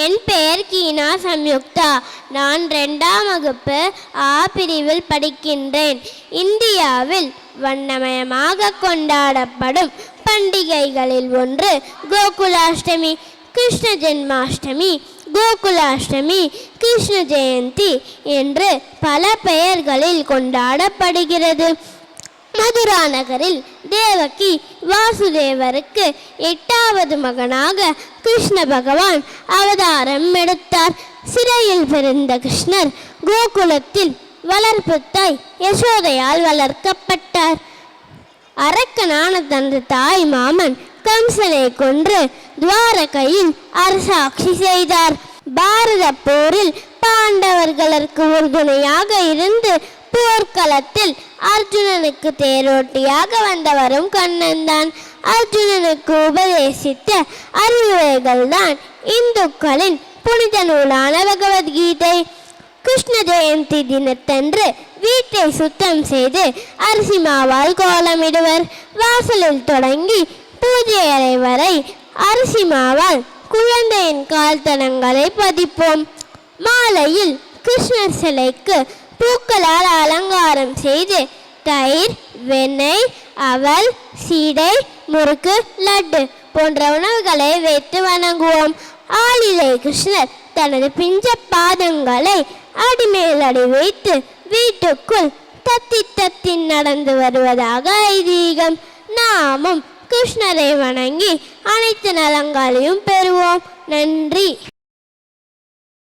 என் பெயர் கீனா சம்யுக்தா. நான் 2ஆம் வகுப்பு ஆ பிரிவில் படிக்கின்றேன். இந்தியாவில் வண்ணமயமாக கொண்டாடப்படும் பண்டிகைகளில் ஒன்று கோகுலாஷ்டமி. கிருஷ்ண ஜென்மாஷ்டமி, கோகுலாஷ்டமி, கிருஷ்ண ஜெயந்தி என்று பல பெயர்களில் கொண்டாடப்படுகிறது. மதுரா நகரில் தேவகி வாசுதேவருக்கு 8வது மகனாக கிருஷ்ண பகவான் அவதாரம் எடுத்தார். சிறையில் பிறந்த கிருஷ்ணர் கோகுலத்தில் வளர்ப்பு தாய் யசோதையால் வளர்க்கப்பட்டார். அரக்கனான தனது தாய் மாமன் கம்சனை கொன்று துவாரகையில் அரசாட்சி செய்தார். பாரத போரில் பாண்டவர்களுக்கு உறுதுணையாக இருந்து போர்க்களத்தில் அர்ஜுனனுக்கு தேரோட்டியாக வந்தவரும் கண்ணன் தான். அர்ஜுனனுக்கு உபதேசித்த அறிவுரைகள் தான் இந்துக்களின் புனித நூலான பகவத்கீதை. கிருஷ்ண ஜெயந்தி தினத்தன்று வீட்டை சுத்தம் செய்து அரிசி மாவால் கோலமிடுவர். வாசலில் தொடங்கி பூஜை அறை வரை அரிசி மாவால் குழந்தையின் கால் தடங்களை பதிப்போம். மாலையில் கிருஷ்ணர் சிலைக்கு பூக்களால் அலங்காரம் செய்து தயிர், வெண்ணெய், அவல், சீடை, முறுக்கு, லட்டு போன்ற உணவுகளை வைத்து வணங்குவோம். ஆளிலை கிருஷ்ணர் தனது பிஞ்ச பாதங்களை அடிமேல் அடி வைத்து வீட்டுக்குள் தத்தி தத்தி நடந்து வருவதாக ஐதீகம். நாமும் கிருஷ்ணரை வணங்கி அனைத்து நலங்களையும் பெறுவோம். நன்றி.